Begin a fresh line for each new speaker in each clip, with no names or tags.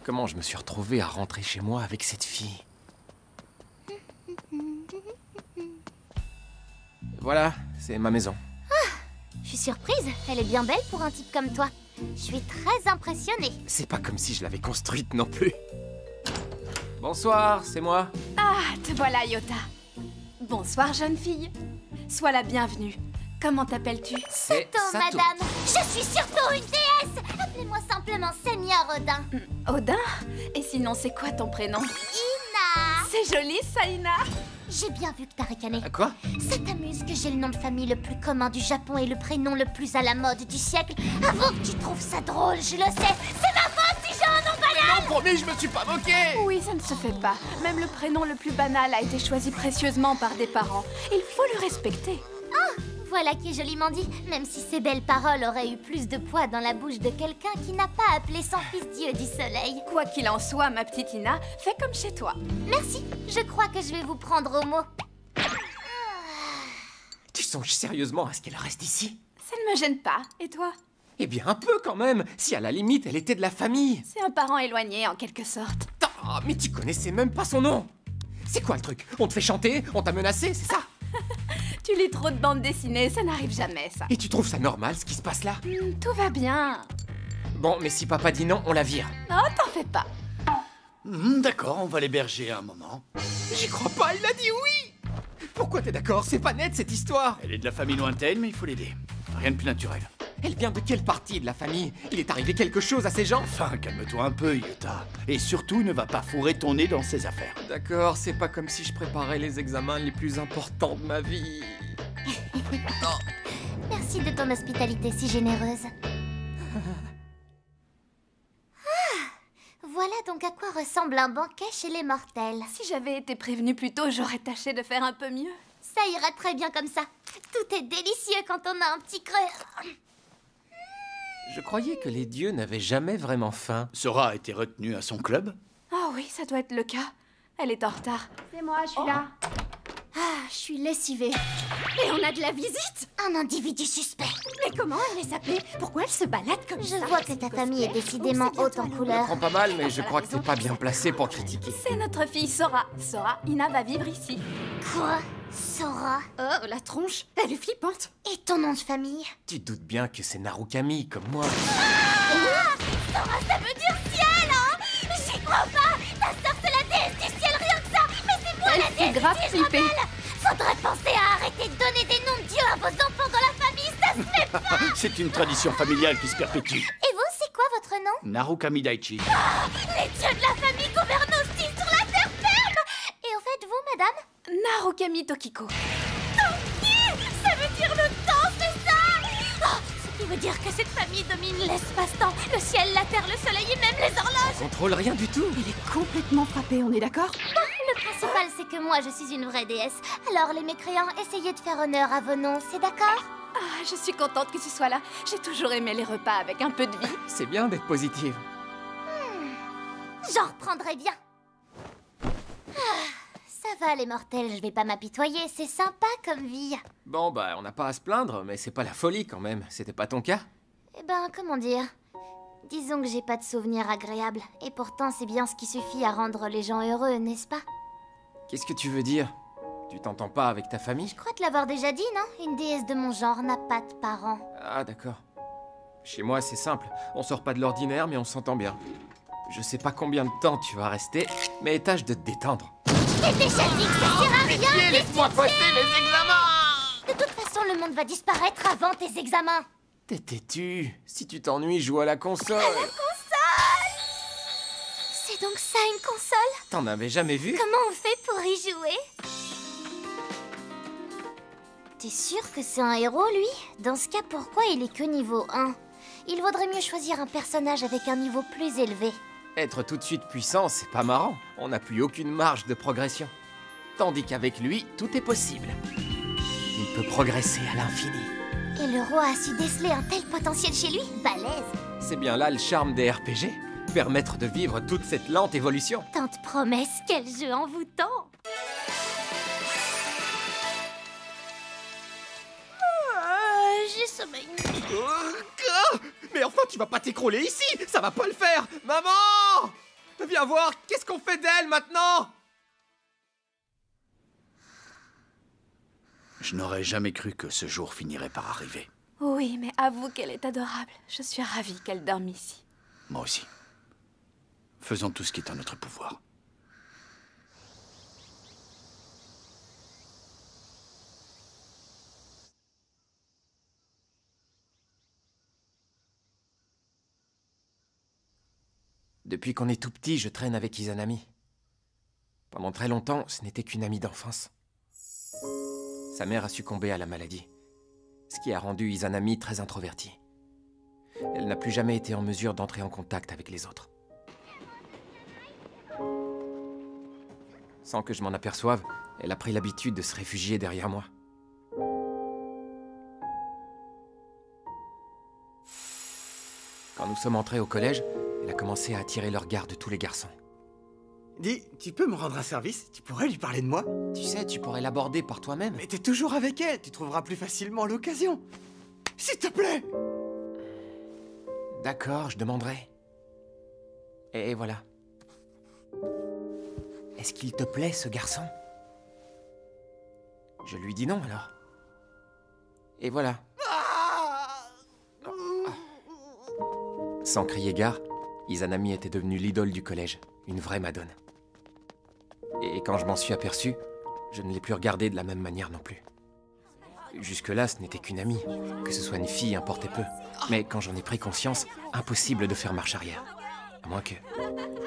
Comment je me suis retrouvé à rentrer chez moi avec cette fille? Voilà, c'est ma maison.
Je suis surprise, elle est bien belle pour un type comme toi. Je suis très impressionnée.
C'est pas comme si je l'avais construite non plus. Bonsoir, c'est moi.
Ah, te voilà, Yota. Bonsoir, jeune fille. Sois la bienvenue. Comment t'appelles-tu?
C'est
Sato,
Sato.
madame. Je suis surtout une déesse. Appelez-moi simplement Seigneur Odin.
Odin? Et sinon, c'est quoi ton prénom?
Ina.
C'est joli, ça, Ina.
J'ai bien vu que t'as ricané.
Quoi?
Ça t'amuse que j'ai le nom de famille le plus commun du Japon et le prénom le plus à la mode du siècle? Avant que tu trouves ça drôle, je le sais. C'est ma faute si j'ai un nom banal.
Non, promis, je me suis pas moqué.
Oui, ça ne se fait pas. Même le prénom le plus banal a été choisi précieusement par des parents. Il faut le respecter.
Voilà qui est joliment dit, même si ces belles paroles auraient eu plus de poids dans la bouche de quelqu'un qui n'a pas appelé son fils Dieu du soleil.
Quoi qu'il en soit, ma petite Ina, fais comme chez toi.
Merci, je crois que je vais vous prendre au mot.
Tu songes sérieusement à ce qu'elle reste ici?
Ça ne me gêne pas. Et toi?
Eh bien, un peu quand même, si à la limite elle était de la famille.
C'est un parent éloigné, en quelque sorte.
Ah, mais tu connaissais même pas son nom. C'est quoi le truc? On te fait chanter? On t'a menacé, c'est ça?
Tu lis trop de bandes dessinées, ça n'arrive jamais, ça.
Et tu trouves ça normal ce qui se passe là?
Tout va bien.
Bon, mais si papa dit non, on la vire.
Oh, t'en fais pas.
D'accord, on va l'héberger un moment.
J'y crois pas, il a dit oui. Pourquoi t'es d'accord? C'est pas net cette histoire.
Elle est de la famille lointaine, mais il faut l'aider. Rien de plus naturel.
Elle vient de quelle partie de la famille? Il est arrivé quelque chose à ces gens?
Enfin, calme-toi un peu, Yuta. Et surtout, ne va pas fourrer ton nez dans ses affaires.
D'accord, c'est pas comme si je préparais les examens les plus importants de ma vie.
Merci de ton hospitalité si généreuse. Voilà donc à quoi ressemble un banquet chez les mortels.
Si j'avais été prévenue plus tôt, j'aurais tâché de faire un peu mieux.
Ça ira très bien comme ça. Tout est délicieux quand on a un petit creux.
Je croyais que les dieux n'avaient jamais vraiment faim.
Sora a été retenue à son club.
Ah oui, ça doit être le cas. Elle est en retard. C'est moi, je suis là.
Ah, je suis lessivée.
Et on a de la visite.
Un individu suspect.
Mais comment elle est appelée? Pourquoi elle se balade comme ça?
Je vois que ta famille est décidément haute en couleur.
Prends pas mal, mais je crois que t'es pas bien placé pour critiquer.
C'est notre fille Sora. Sora, Ina va vivre ici.
Quoi? Sora?
Oh, la tronche. Elle est flippante.
Et ton nom de famille?
Tu te doutes bien que c'est Narukami, comme moi.
Sora, ça veut dire ciel, hein? J'y crois pas! Ta sœur, c'est la déesse du ciel, rien que ça! Mais c'est moi la
fait
déesse
grave
du ciel, je
flipper.
rappelle. Faudrait penser à arrêter de donner des noms de dieux à vos enfants dans la famille, ça se fait pas!
C'est une tradition familiale qui se perpétue.
Et vous, c'est quoi votre nom?
Narukami Daichi.
Les dieux de la famille gouvernent aussi sur la terre ferme! Et au fait, vous, madame?
Narukami Tokiko.
Toki! Ça veut dire le temps, c'est ça? Oh, ce qui veut dire que cette famille domine l'espace-temps, le ciel, la terre, le soleil et même les horloges!
Contrôle rien du tout.
Il est complètement frappé, on est d'accord?
Le principal, c'est que moi, je suis une vraie déesse. Alors, les mécréants, essayez de faire honneur à vos noms, c'est d'accord?
Ah, je suis contente que tu sois là. J'ai toujours aimé les repas avec un peu de vie.
C'est bien d'être positive.
J'en reprendrai bien. Ça va, les mortels, je vais pas m'apitoyer, c'est sympa comme vie.
Bon, bah, on n'a pas à se plaindre, mais c'est pas la folie quand même. C'était pas ton cas?
Eh ben, comment dire? Disons que j'ai pas de souvenirs agréables. Et pourtant, c'est bien ce qui suffit à rendre les gens heureux, n'est-ce pas?
Qu'est-ce que tu veux dire? Tu t'entends pas avec ta famille?
Je crois te l'avoir déjà dit, non? Une déesse de mon genre n'a pas de parents.
Ah, d'accord. Chez moi, c'est simple. On sort pas de l'ordinaire, mais on s'entend bien. Je sais pas combien de temps tu vas rester, mais tâche de te détendre.
J'ai déjà dit que ça sert à rien!
Laisse-moi passer les examens!
De toute façon, le monde va disparaître avant tes examens.
T'es têtu. Si tu t'ennuies, joue à la console.
C'est donc ça une console?
T'en avais jamais vu?
Comment on fait pour y jouer? T'es sûr que c'est un héros, lui? Dans ce cas, pourquoi il est que niveau 1? Il vaudrait mieux choisir un personnage avec un niveau plus élevé.
Être tout de suite puissant, c'est pas marrant. On n'a plus aucune marge de progression. Tandis qu'avec lui, tout est possible. Il peut progresser à l'infini.
Et le roi a su déceler un tel potentiel chez lui? Balèze!
C'est bien là le charme des RPG. Permettre de vivre toute cette lente évolution.
Tante promesse, quel jeu envoûtant! J'ai sommeil.
Mais enfin, tu vas pas t'écrouler ici! Ça va pas le faire! Maman! Viens voir, qu'est-ce qu'on fait d'elle maintenant?
Je n'aurais jamais cru que ce jour finirait par arriver.
Oui, mais avoue qu'elle est adorable. Je suis ravie qu'elle dorme ici.
Moi aussi. Faisons tout ce qui est en notre pouvoir.
Depuis qu'on est tout petit, je traîne avec Izanami. Pendant très longtemps, ce n'était qu'une amie d'enfance. Sa mère a succombé à la maladie, ce qui a rendu Izanami très introvertie. Elle n'a plus jamais été en mesure d'entrer en contact avec les autres. Sans que je m'en aperçoive, elle a pris l'habitude de se réfugier derrière moi. Quand nous sommes entrés au collège, elle a commencé à attirer le regard de tous les garçons.
Dis, tu peux me rendre un service? Tu pourrais lui parler de moi?
Tu sais, tu pourrais l'aborder par toi-même.
Mais t'es toujours avec elle, tu trouveras plus facilement l'occasion. S'il te plaît!
D'accord, je demanderai. Et voilà. Est-ce qu'il te plaît, ce garçon? Je lui dis non, alors. Et voilà. Sans crier gare, Izanami était devenue l'idole du collège, une vraie madone. Et quand je m'en suis aperçu, je ne l'ai plus regardée de la même manière non plus. Jusque-là, ce n'était qu'une amie. Que ce soit une fille importait peu. Mais quand j'en ai pris conscience, impossible de faire marche arrière. À moins que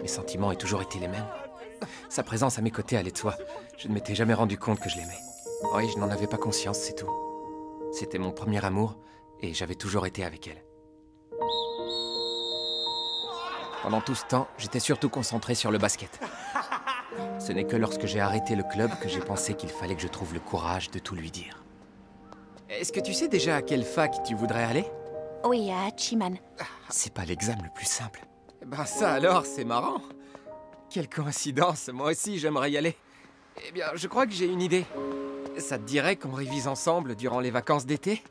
mes sentiments aient toujours été les mêmes. Sa présence à mes côtés allait de soi. Je ne m'étais jamais rendu compte que je l'aimais. Oui, je n'en avais pas conscience, c'est tout. C'était mon premier amour, et j'avais toujours été avec elle. Pendant tout ce temps, j'étais surtout concentré sur le basket. Ce n'est que lorsque j'ai arrêté le club que j'ai pensé qu'il fallait que je trouve le courage de tout lui dire. Est-ce que tu sais déjà à quelle fac tu voudrais aller?
Oui, à Hachiman.
C'est pas l'examen le plus simple. Ben ça alors, c'est marrant. Quelle coïncidence, moi aussi j'aimerais y aller. Eh bien, je crois que j'ai une idée. Ça te dirait qu'on révise ensemble durant les vacances d'été?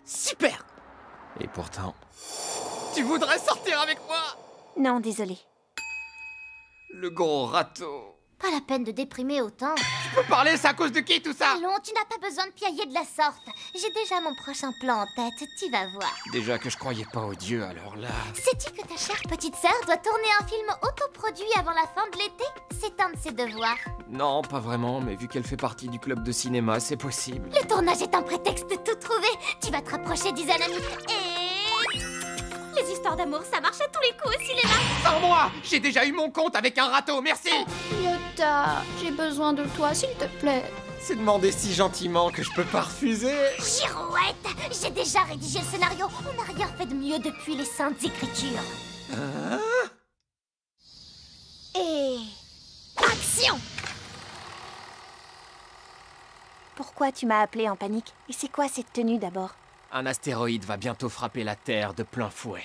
Super! Et pourtant... Tu voudrais sortir avec moi?
Non, désolé.
Le gros râteau.
Pas la peine de déprimer autant.
Tu peux parler, c'est à cause de qui tout ça?
Allons, tu n'as pas besoin de piailler de la sorte. J'ai déjà mon prochain plan en tête, tu vas voir.
Déjà que je croyais pas aux dieux, alors là...
Sais-tu que ta chère petite sœur doit tourner un film autoproduit avant la fin de l'été? C'est un de ses devoirs.
Non, pas vraiment, mais vu qu'elle fait partie du club de cinéma, c'est possible.
Le tournage est un prétexte de tout trouver. Tu vas te rapprocher d'Izanami et... Les histoires d'amour, ça marche à tous les coups au cinéma.
Sans moi! J'ai déjà eu mon compte avec un râteau, merci!
Yota, j'ai besoin de toi, s'il te plaît.
C'est demandé si gentiment que je peux pas refuser.
Girouette, j'ai déjà rédigé le scénario. On n'a rien fait de mieux depuis les Saintes Écritures. Et... action!
Pourquoi tu m'as appelé en panique? Et c'est quoi cette tenue d'abord?
Un astéroïde va bientôt frapper la Terre de plein fouet.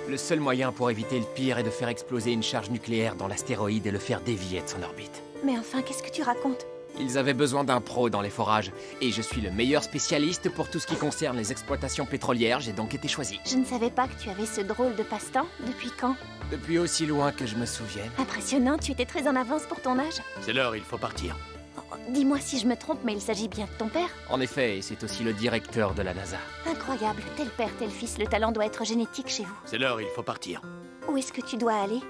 Le seul moyen pour éviter le pire est de faire exploser une charge nucléaire dans l'astéroïde et le faire dévier de son orbite.
Mais enfin, qu'est-ce que tu racontes?
Ils avaient besoin d'un pro dans les forages, et je suis le meilleur spécialiste pour tout ce qui concerne les exploitations pétrolières, j'ai donc été choisi.
Je ne savais pas que tu avais ce drôle de passe-temps. Depuis quand?
Depuis aussi loin que je me souvienne.
Impressionnant, tu étais très en avance pour ton âge.
C'est l'heure, il faut partir.
Dis-moi si je me trompe, mais il s'agit bien de ton père?
En effet, et c'est aussi le directeur de la NASA.
Incroyable, tel père, tel fils, le talent doit être génétique chez vous.
C'est l'heure, il faut partir.
Où est-ce que tu dois aller?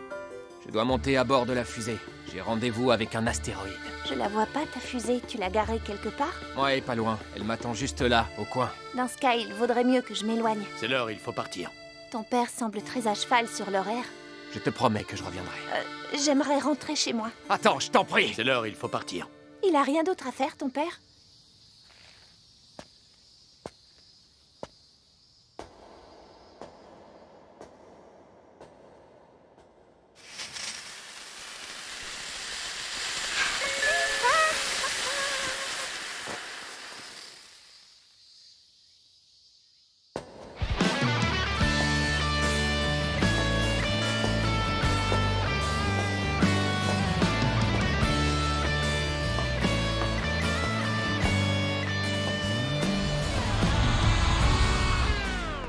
Je dois monter à bord de la fusée. J'ai rendez-vous avec un astéroïde.
Je la vois pas, ta fusée, tu l'as garée quelque part?
Ouais, pas loin. Elle m'attend juste là, au coin.
Dans ce cas, il vaudrait mieux que je m'éloigne.
C'est l'heure, il faut partir.
Ton père semble très à cheval sur l'horaire.
Je te promets que je reviendrai.
J'aimerais rentrer chez moi.
Attends, je t'en prie!
C'est l'heure, il faut partir.
Il a rien d'autre à faire, ton père?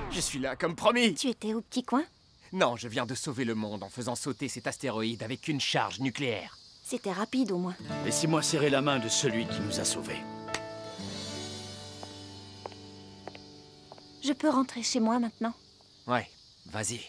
Je suis là, comme promis!
Tu étais au petit coin?
Non, je viens de sauver le monde en faisant sauter cet astéroïde avec une charge nucléaire.
C'était rapide au moins.
Laissez-moi serrer la main de celui qui nous a sauvés.
Je peux rentrer chez moi maintenant.
Ouais, vas-y.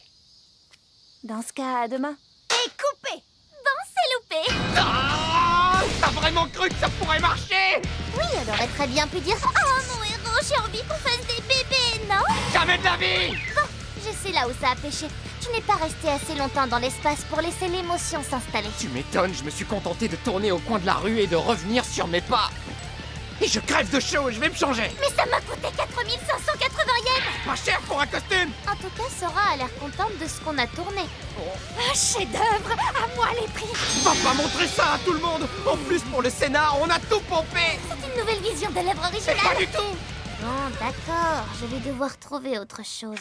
Dans ce cas, à demain.
Et coupé. Bon, c'est loupé.
Ah, t'as vraiment cru que ça pourrait marcher?
Oui, elle aurait très bien pu dire « Oh, mon héros, j'ai envie qu'on fasse des bébés, non ?»
Jamais de la vie!
Bon, je sais là où ça a pêché. Tu n'es pas resté assez longtemps dans l'espace pour laisser l'émotion s'installer.
Tu m'étonnes, je me suis contenté de tourner au coin de la rue et de revenir sur mes pas. Et je crève de chaud, je vais me changer.
Mais ça m'a coûté 4580 yens.
Pas cher pour un costume.
En tout cas, Sora a l'air contente de ce qu'on a tourné. Un chef-d'œuvre, à moi les prix.
Va pas montrer ça à tout le monde. En plus, pour le scénar, on a tout pompé.
C'est une nouvelle vision de l'œuvre originale.
Pas du tout.
Bon, d'accord, je vais devoir trouver autre chose.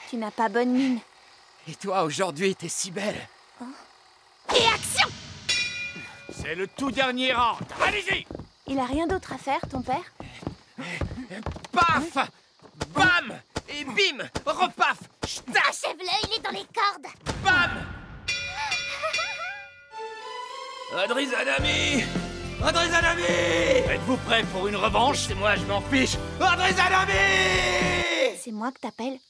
Tu n'as pas bonne mine.
Et toi, aujourd'hui, t'es si belle.
Et action!
C'est le tout dernier round. Allez-y!
Il a rien d'autre à faire, ton père?
Paf! Bam! Et bim! Repaf! Ch'tac!
Achève-le, il est dans les cordes.
Bam! Adrizanami! Adrizanami!
Êtes-vous prêts pour une revanche?
C'est moi, je m'en fiche! Adrizanami!
C'est moi que t'appelles.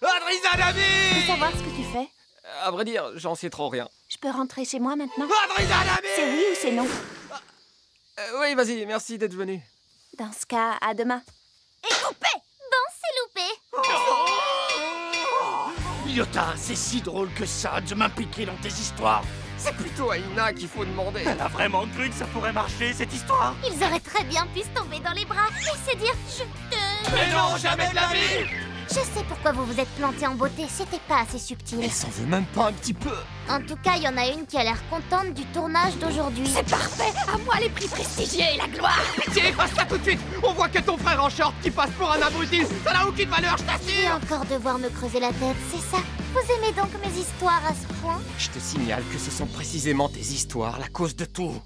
Adrizanami!
Je veux savoir ce que tu fais.
À vrai dire, j'en sais trop rien.
Je peux rentrer chez moi maintenant?
Adrizanami!
C'est oui ou c'est non?
Oui, vas-y, merci d'être venu.
Dans ce cas, à demain.
Et coupé! Bon, c'est loupé.
Yota, c'est si drôle que ça de m'impliquer dans tes histoires.
C'est plutôt à Ina qu'il faut demander.
Elle a vraiment cru que ça pourrait marcher, cette histoire?
Ils auraient très bien pu se tomber dans les bras et se dire « Je te... »
Mais non, jamais de la vie!
Je sais pourquoi vous vous êtes planté en beauté, c'était pas assez subtil.
Elle s'en veut même pas un petit peu.
En tout cas, il y en a une qui a l'air contente du tournage d'aujourd'hui.
C'est parfait! À moi les prix prestigieux et la gloire!
Pitié, passe ça tout de suite. On voit que ton frère en short qui passe pour un abruti. Ça n'a aucune valeur, je
Et
t'assure.
encore devoir me creuser la tête, c'est ça? Vous aimez donc mes histoires à ce point?
Je te signale que ce sont précisément tes histoires la cause de tout.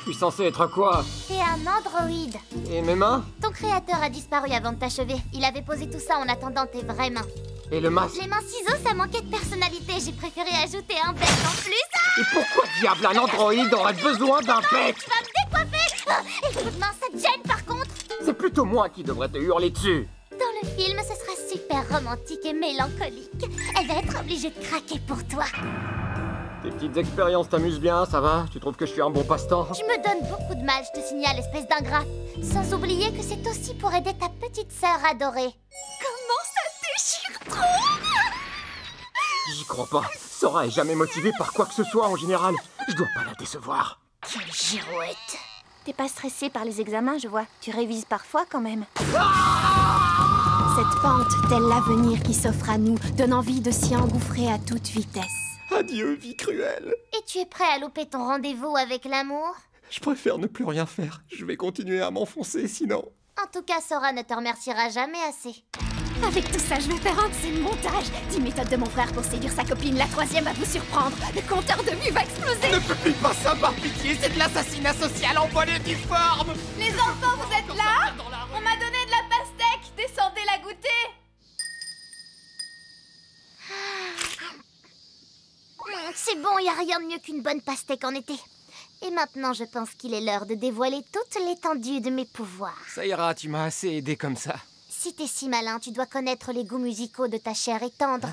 Je suis censé être quoi?
T'es un androïde.
Et mes mains?
Ton créateur a disparu avant de t'achever. Il avait posé tout ça en attendant tes vraies mains.
Et le masque?
Les mains ciseaux, ça manquait de personnalité. J'ai préféré ajouter un bec en plus. Ah,
Et pourquoi diable un androïde aurait besoin d'un bec?
tu vas me décoiffer. Ah, et le coup de main, ça te gêne par contre.
C'est plutôt moi qui devrais te hurler dessus.
Dans le film, ce sera super romantique et mélancolique. Elle va être obligée de craquer pour toi.
Tes petites expériences t'amusent bien, ça va? Tu trouves que je suis un bon passe-temps?
Tu me donnes beaucoup de mal, je te signale, espèce d'ingrat. Sans oublier que c'est aussi pour aider ta petite sœur adorée. Comment ça déchire trop?
J'y crois pas. Sora est jamais motivée par quoi que ce soit en général. Je dois pas la décevoir.
Quelle girouette.
T'es pas stressé par les examens, je vois. Tu révises parfois quand même. Cette pente, tel l'avenir qui s'offre à nous, donne envie de s'y engouffrer à toute vitesse.
Adieu, vie cruelle.
Et tu es prêt à louper ton rendez-vous avec l'amour?
Je préfère ne plus rien faire. Je vais continuer à m'enfoncer sinon.
En tout cas, Sora ne te remerciera jamais assez.
Avec tout ça, je vais faire un de montage. 10 méthodes de mon frère pour séduire sa copine. La troisième va vous surprendre. Le compteur de vues va exploser.
Ne publie pas ça par pitié, c'est de l'assassinat social en bonne et due forme.
Les enfants, vous êtes là? On m'a donné de la pastèque. Descendez la goûter.
C'est bon, y a rien de mieux qu'une bonne pastèque en été. Et maintenant, je pense qu'il est l'heure de dévoiler toute l'étendue de mes pouvoirs.
Ça ira, tu m'as assez aidé comme ça.
Si t'es si malin, tu dois connaître les goûts musicaux de ta chair et tendre.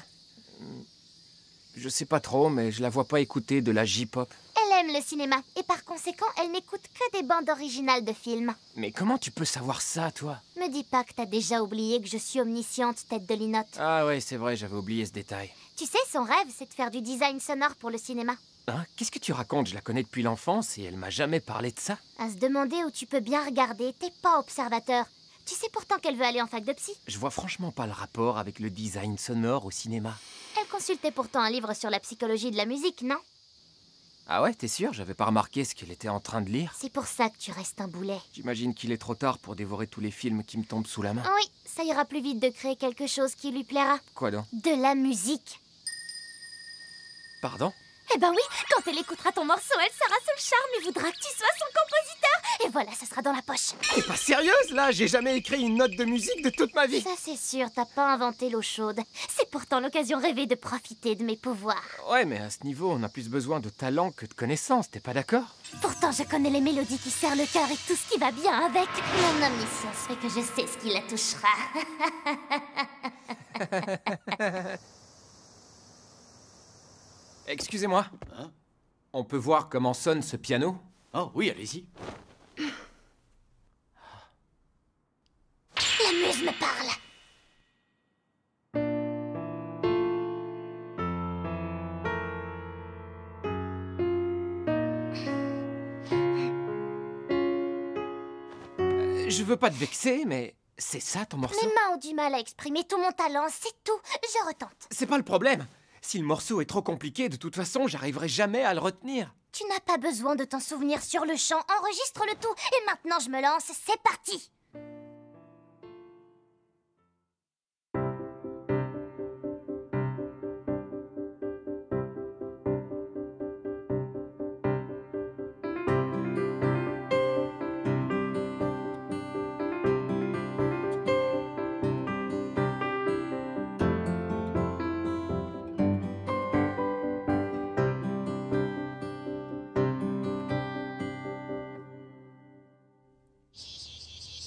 Je sais pas trop, mais je la vois pas écouter de la J-pop.
Elle aime le cinéma, et par conséquent, elle n'écoute que des bandes originales de films.
Mais comment tu peux savoir ça, toi?
Me dis pas que t'as déjà oublié que je suis omnisciente, tête de linotte.
Ah ouais, c'est vrai, j'avais oublié ce détail.
Tu sais, son rêve, c'est de faire du design sonore pour le cinéma.
Hein? Qu'est-ce que tu racontes? Je la connais depuis l'enfance et elle m'a jamais parlé de ça.
À se demander où tu peux bien regarder, t'es pas observateur. Tu sais pourtant qu'elle veut aller en fac de psy.
Je vois franchement pas le rapport avec le design sonore au cinéma.
Elle consultait pourtant un livre sur la psychologie de la musique, non?
Ah ouais, t'es sûr? J'avais pas remarqué ce qu'elle était en train de lire.
C'est pour ça que tu restes un boulet.
J'imagine qu'il est trop tard pour dévorer tous les films qui me tombent sous la main.
Oui, ça ira plus vite de créer quelque chose qui lui plaira.
Quoi donc?
De la musique.
Pardon?
Eh ben oui, quand elle écoutera ton morceau, elle sera sous le charme et voudra que tu sois son compositeur. Et voilà, ça sera dans la poche.
T'es pas sérieuse, là? J'ai jamais écrit une note de musique de toute ma vie.
Ça c'est sûr, t'as pas inventé l'eau chaude. C'est pourtant l'occasion rêvée de profiter de mes pouvoirs.
Ouais, mais à ce niveau, on a plus besoin de talent que de connaissances, t'es pas d'accord?
Pourtant, je connais les mélodies qui serrent le cœur et tout ce qui va bien avec. Mon omniscience fait que je sais ce qui la touchera.
Excusez-moi.
Hein?
On peut voir comment sonne ce piano?
Oh oui, allez-y.
La muse me parle.
Je veux pas te vexer, mais c'est ça ton morceau?
Mes mains ont du mal à exprimer tout mon talent, c'est tout. Je retente.
C'est pas le problème. Si le morceau est trop compliqué, de toute façon, j'arriverai jamais à le retenir.
Tu n'as pas besoin de t'en souvenir sur le champ. Enregistre le tout. Et maintenant, je me lance. C'est parti.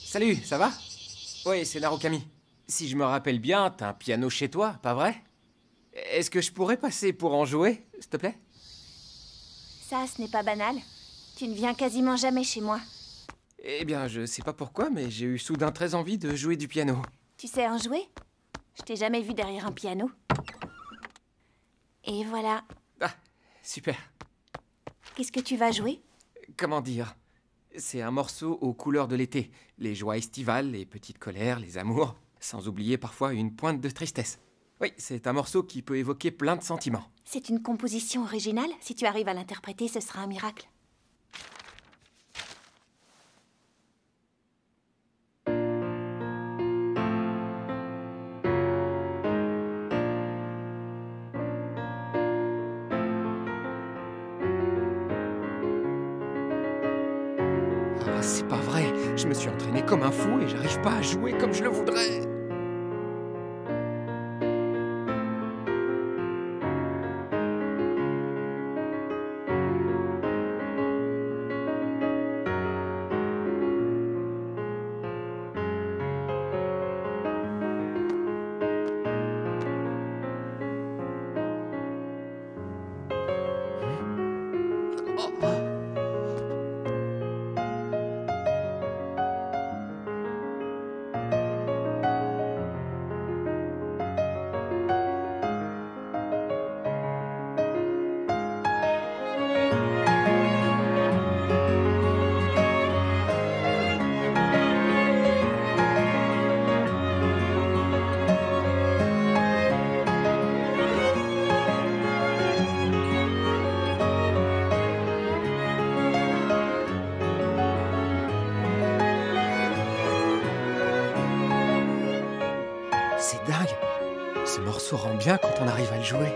Salut, ça va? Oui, c'est Narukami. Si je me rappelle bien, t'as un piano chez toi, pas vrai? Est-ce que je pourrais passer pour en jouer, s'il te plaît?
Ça, ce n'est pas banal. Tu ne viens quasiment jamais chez moi.
Eh bien, je sais pas pourquoi, mais j'ai eu soudain très envie de jouer du piano.
Tu sais en jouer? Je t'ai jamais vu derrière un piano. Et voilà.
Ah, super.
Qu'est-ce que tu vas jouer?
Comment dire? C'est un morceau aux couleurs de l'été. Les joies estivales, les petites colères, les amours, sans oublier parfois une pointe de tristesse. Oui, c'est un morceau qui peut évoquer plein de sentiments.
C'est une composition originale. Si tu arrives à l'interpréter, ce sera un miracle.
Ah, c'est pas vrai. Je me suis entraîné comme un fou et j'arrive pas à jouer comme je le voudrais. C'est dingue. Ce morceau rend bien quand on arrive à le jouer.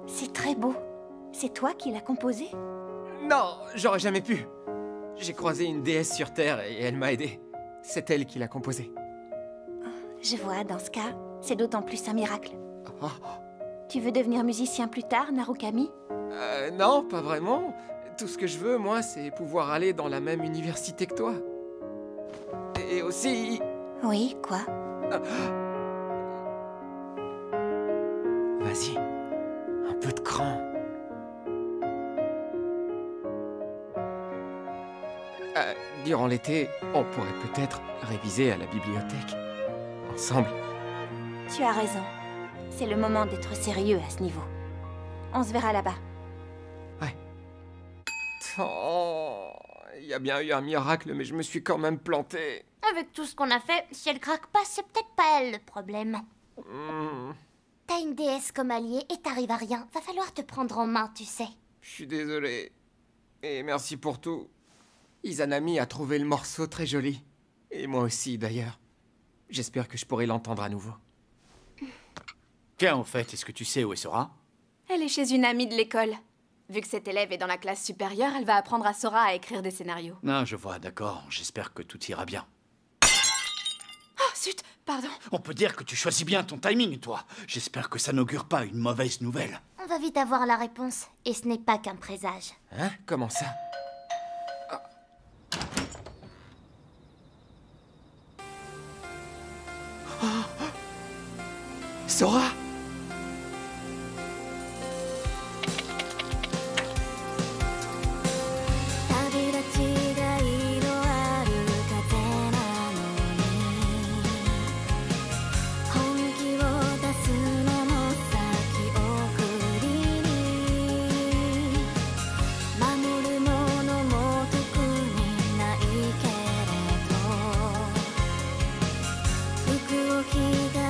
C'est très beau. C'est toi qui l'as composé?
Non, j'aurais jamais pu. J'ai croisé une déesse sur Terre et elle m'a aidé. C'est elle qui l'a composé.
Je vois, dans ce cas, c'est d'autant plus un miracle.
Oh.
Tu veux devenir musicien plus tard, Narukami?
Non, pas vraiment. Tout ce que je veux, moi, c'est pouvoir aller dans la même université que toi. Et aussi...
Oui, quoi?
Vas-y, un peu de cran. Durant l'été, on pourrait peut-être réviser à la bibliothèque. Ensemble.
Tu as raison. C'est le moment d'être sérieux à ce niveau. On se verra là-bas.
Ouais. Oh, il y a bien eu un miracle, mais je me suis quand même planté.
Avec tout ce qu'on a fait, si elle craque pas, c'est peut-être pas elle le problème. T'as une déesse comme alliée et t'arrives à rien. Va falloir te prendre en main, tu sais.
Je suis désolé. Et merci pour tout. Izanami a trouvé le morceau très joli. Et moi aussi, d'ailleurs. J'espère que je pourrai l'entendre à nouveau.
Tiens, au fait, est-ce que tu sais où est Sora?
Elle est chez une amie de l'école. Vu que cette élève est dans la classe supérieure, elle va apprendre à Sora à écrire des scénarios.
Non, je vois, d'accord. J'espère que tout ira bien.
Oh, zut, pardon.
On peut dire que tu choisis bien ton timing, toi. J'espère que ça n'augure pas une mauvaise nouvelle.
On va vite avoir la réponse. Et ce n'est pas qu'un présage.
Hein? Comment ça? Sora!
「服を着替え